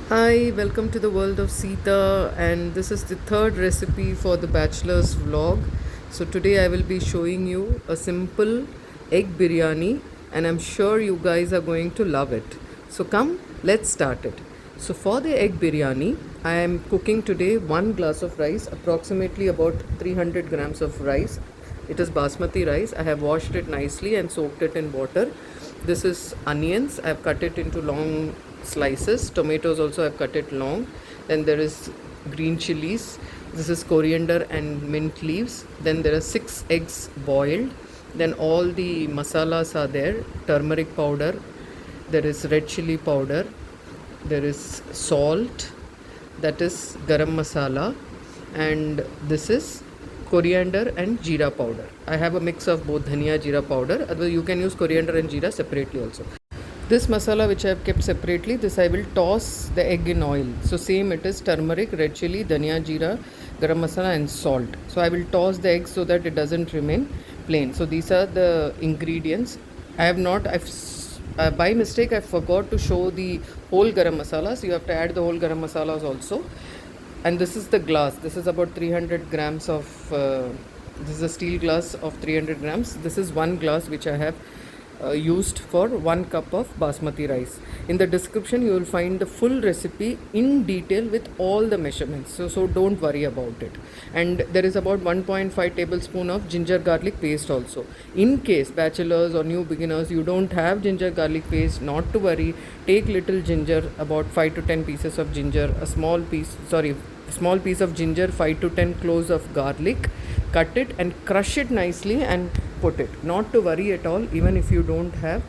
Hi, welcome to the world of Sita, and this is the third recipe for the Bachelor's vlog. So, today I will be showing you a simple egg biryani, and I'm sure you guys are going to love it. So, come, let's start it. So, for the egg biryani, I am cooking today 1 glass of rice, approximately about 300 grams of rice. It is basmati rice. I have washed it nicely and soaked it in water. This is onions. I have cut it into long slices. Tomatoes also I've cut it long. Then there is green chillies. This is coriander and mint leaves. Then there are 6 eggs boiled. Then all the masalas are there. Turmeric powder. There is red chili powder. There is salt. That is garam masala. And this is coriander and jeera powder. I have a mix of both dhania jeera powder. Otherwise, you can use coriander and jeera separately also. This masala which I have kept separately, this I will toss the egg in oil. So same it is turmeric, red chili, dhania jeera, garam masala and salt. So I will toss the egg so that it doesn't remain plain. So these are the ingredients. I have not, by mistake I forgot to show the whole garam masalas. You have to add the whole garam masalas also. And this is the glass. This is about 300 grams of this is a steel glass of 300 grams. This is 1 glass which I have used for 1 cup of basmati rice. In the description you will find the full recipe in detail with all the measurements, so don't worry about it. And there is about 1.5 tablespoon of ginger garlic paste also. In case bachelors or new beginners you don't have ginger garlic paste, not to worry. Take little ginger, about 5 to 10 pieces of ginger, a small piece of ginger, 5 to 10 cloves of garlic. Cut it and crush it nicely and put it. Not to worry at all, even if you don't have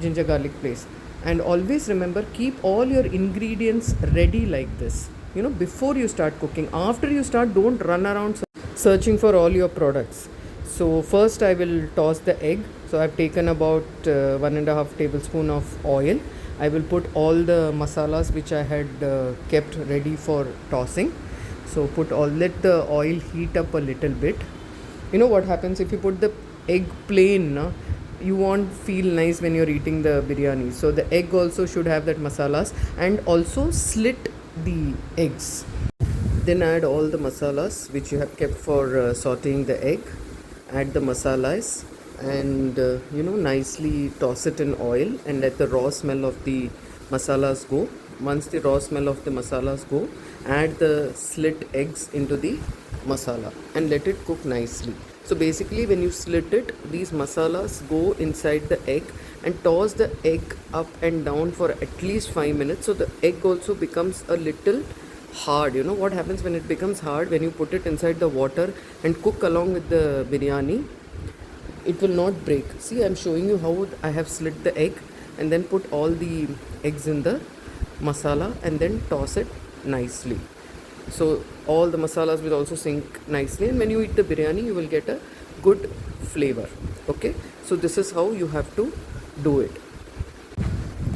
ginger garlic paste. And always remember, keep all your ingredients ready like this. Before you start cooking. After you start, don't run around searching for all your products. So first I will toss the egg. So I've taken about 1.5 tablespoon of oil. I will put all the masalas which I had kept ready for tossing. So let the oil heat up a little bit. You know what happens if you put the egg plain, na, you won't feel nice when you're eating the biryani. So the egg also should have that masalas, and also slit the eggs. Then add all the masalas which you have kept for sauteing the egg. Add the masalas and nicely toss it in oil and let the raw smell of the masalas go. Once the raw smell of the masalas go, add the slit eggs into the masala and let it cook nicely. So basically when you slit it, these masalas go inside the egg and toss the egg up and down for at least 5 minutes, so the egg also becomes a little hard. You know what happens when it becomes hard? When you put it inside the water and cook along with the biryani, it will not break. See, I'm showing you how I have slit the egg and then put all the eggs in the masala and then toss it nicely. So all the masalas will also sink nicely, and when you eat the biryani you will get a good flavor. Okay, so this is how you have to do it.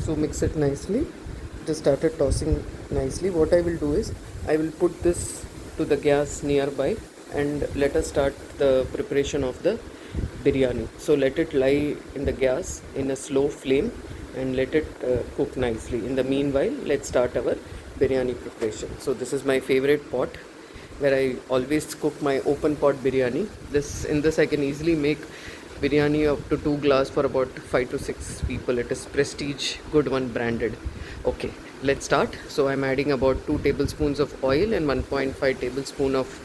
So mix it nicely. Just started tossing nicely. What I will do is I will put this to the gas nearby and let us start the preparation of the biryani. So let it lie in the gas in a slow flame and let it cook nicely. In the meanwhile, let's start our biryani preparation. So this is my favorite pot where I always cook my open pot biryani. In this I can easily make biryani up to 2 glass for about 5 to 6 people. It is Prestige good one branded. Okay, let's start. So I'm adding about 2 tablespoons of oil and 1.5 tablespoon of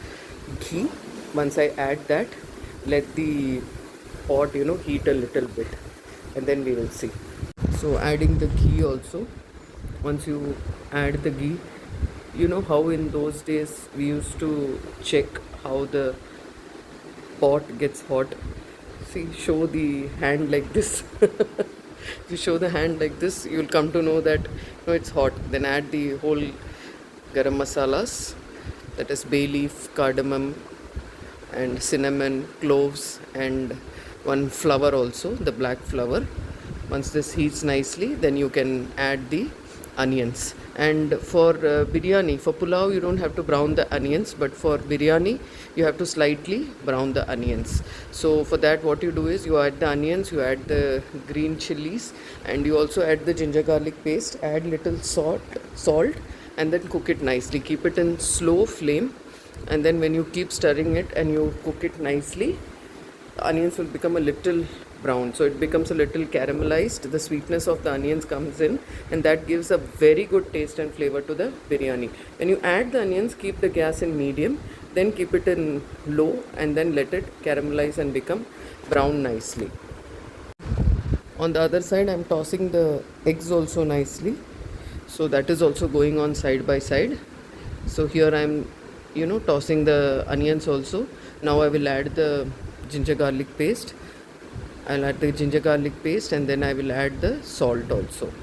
ghee. Once I add that, let the pot heat a little bit and then we will see. So adding the ghee also. Once you add the ghee, you know how in those days we used to check how the pot gets hot. See, show the hand like this. If you show the hand like this, you will come to know that it's hot. Then add the whole garam masalas, that is bay leaf, cardamom and cinnamon, cloves and one flower also, the black flower. Once this heats nicely, then you can add the onions And for biryani, for pulao, you don't have to brown the onions, but for biryani, you have to slightly brown the onions. So for that, what you do is you add the onions, you add the green chillies, and you also add the ginger garlic paste, add little salt, and then cook it nicely. Keep it in slow flame, and then when you keep stirring it and you cook it nicely, the onions will become a little brown, so it becomes a little caramelized. The sweetness of the onions comes in, and that gives a very good taste and flavor to the biryani. When you add the onions, keep the gas in medium, then keep it in low, and then let it caramelize and become brown nicely. On the other side, I'm tossing the eggs also nicely, so that is also going on side by side. So here I'm tossing the onions also. Now I will add the ginger garlic paste. I'll add the ginger garlic paste, and then I will add the salt also.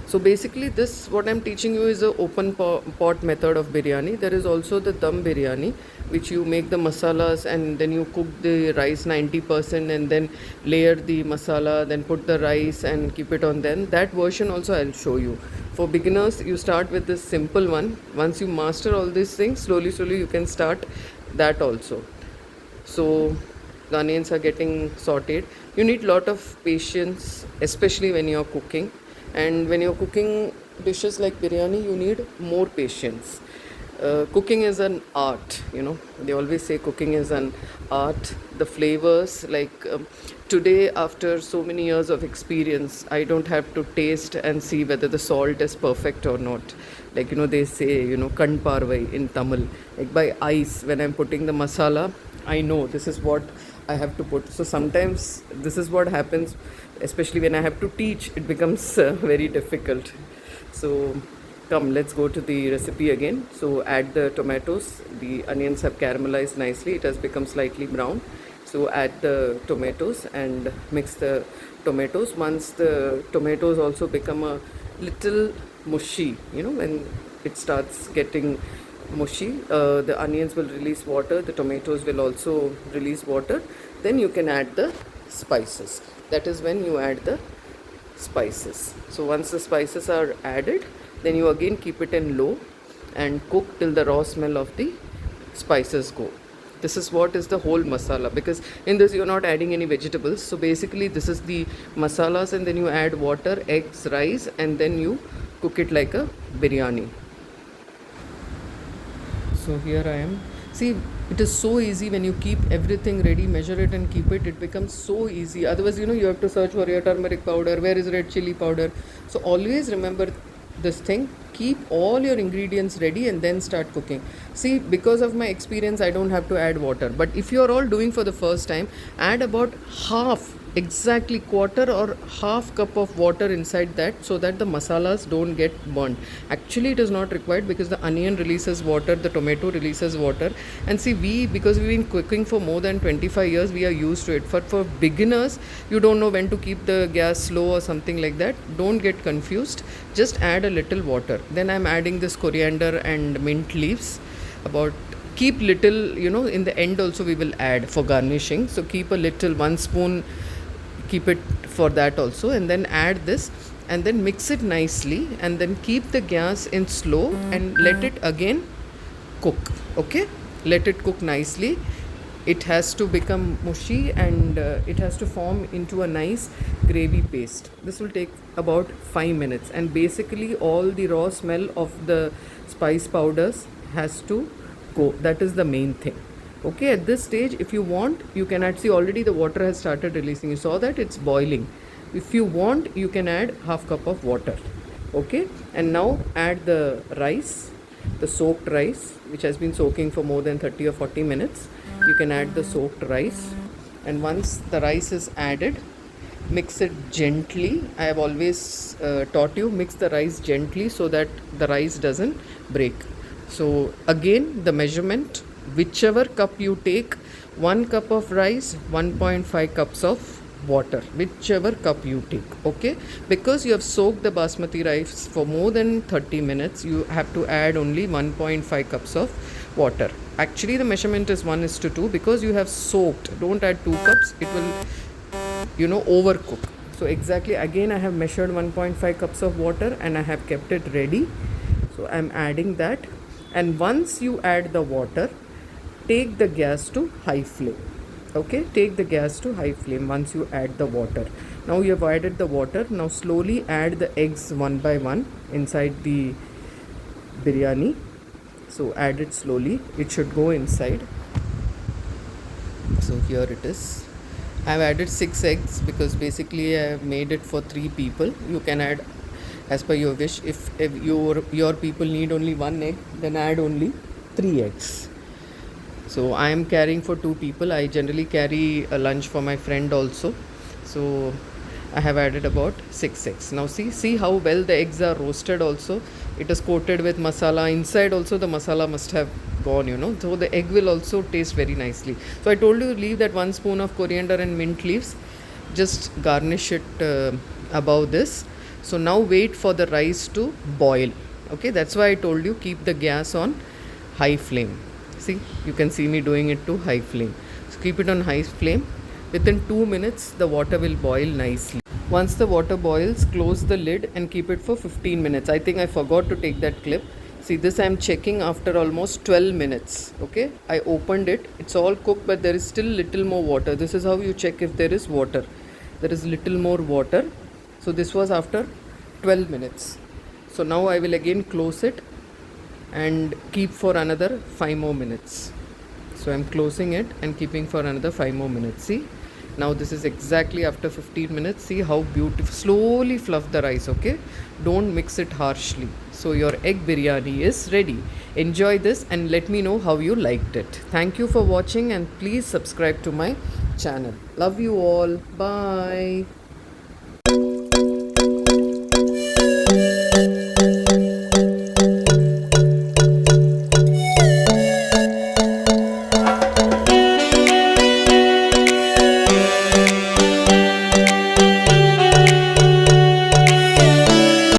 So basically this, what I'm teaching you, is a open pot method of biryani. There is also the dum biryani, which you make the masalas and then you cook the rice 90% and then layer the masala, then put the rice and keep it on. Then that version also I'll show you. For beginners, you start with this simple one. Once you master all these things, slowly you can start that also. So the onions are getting sauteed. You need lot of patience, especially when you're cooking. And when you're cooking dishes like biryani, you need more patience. Cooking is an art, They always say cooking is an art. The flavors, today, after so many years of experience, I don't have to taste and see whether the salt is perfect or not. They say, kan parvai in Tamil. Like by eyes, when I'm putting the masala, I know this is what I have to put. So sometimes this is what happens, especially when I have to teach, it becomes very difficult. So come, let's go to the recipe again. So add the tomatoes. The onions have caramelized nicely. It has become slightly brown. So add the tomatoes and mix the tomatoes. Once the tomatoes also become a little mushy, when it starts getting mushy, the onions will release water, the tomatoes will also release water. Then you can add the spices. That is when you add the spices. So once the spices are added, then you again keep it in low and cook till the raw smell of the spices go. This is what is the whole masala, because in this you're not adding any vegetables. So basically this is the masalas, and then you add water, eggs, rice, and then you cook it like a biryani. So here I am. See, it is so easy when you keep everything ready, measure it and keep it. It becomes so easy. Otherwise, you have to search for your turmeric powder. Where is red chili powder? So always remember this thing. Keep all your ingredients ready and then start cooking. See, because of my experience, I don't have to add water. But if you are all doing for the first time, add about exactly quarter or half cup of water inside that, so that the masalas don't get burnt. Actually, it is not required because the onion releases water, the tomato releases water. And see, because we've been cooking for more than 25 years, we are used to it. But for beginners, you don't know when to keep the gas slow or something like that. Don't get confused. Just add a little water. Then I'm adding this coriander and mint leaves. Keep little, in the end also we will add for garnishing. So keep a little, 1 spoon, keep it for that also, and then add this and then mix it nicely, and then keep the gas in slow and let it again cook. Okay, let it cook nicely. It has to become mushy, and it has to form into a nice gravy paste. This will take about 5 minutes, and basically all the raw smell of the spice powders has to go. That is the main thing. Okay, at this stage, if you want, you can add, see, already the water has started releasing. You saw that it's boiling. If you want, you can add half cup of water. Okay, and now add the rice, the soaked rice, which has been soaking for more than 30 or 40 minutes. You can add the soaked rice, and once the rice is added, mix it gently. I have always taught you, mix the rice gently so that the rice doesn't break. So again, the measurement, whichever cup you take, 1 cup of rice, 1.5 cups of water, whichever cup you take. Okay, because you have soaked the basmati rice for more than 30 minutes, you have to add only 1.5 cups of water. Actually, the measurement is 1:2 because you have soaked. Don't add 2 cups, it will overcook. So exactly, again I have measured 1.5 cups of water and I have kept it ready. So I'm adding that, and once you add the water, take the gas to high flame. Okay, take the gas to high flame once you add the water. Now you have added the water. Now slowly add the eggs one by one inside the biryani. So add it slowly, it should go inside. So here it is. I've added 6 eggs because basically I have made it for 3 people. You can add as per your wish. If your people need only 1 egg, then add only 3 eggs. So I am carrying for 2 people. I generally carry a lunch for my friend also. So I have added about 6 eggs. Now see how well the eggs are roasted also. It is coated with masala. Inside also the masala must have gone, So the egg will also taste very nicely. So I told you leave that 1 spoon of coriander and mint leaves. Just garnish it above this. So now wait for the rice to boil. Okay, that's why I told you keep the gas on high flame. See, you can see me doing it to high flame. So keep it on high flame. Within 2 minutes, the water will boil nicely. Once the water boils, close the lid and keep it for 15 minutes. I think I forgot to take that clip. See, this I am checking after almost 12 minutes. Okay, I opened it. It's all cooked, but there is still little more water. This is how you check if there is water. There is little more water. So this was after 12 minutes. So now I will again close it and keep for another 5 more minutes. So I'm closing it and keeping for another 5 more minutes. See, now this is exactly after 15 minutes. See how beautiful. Slowly fluff the rice, okay? Don't mix it harshly. So your egg biryani is ready. Enjoy this and let me know how you liked it. Thank you for watching and please subscribe to my channel. Love you all. Bye.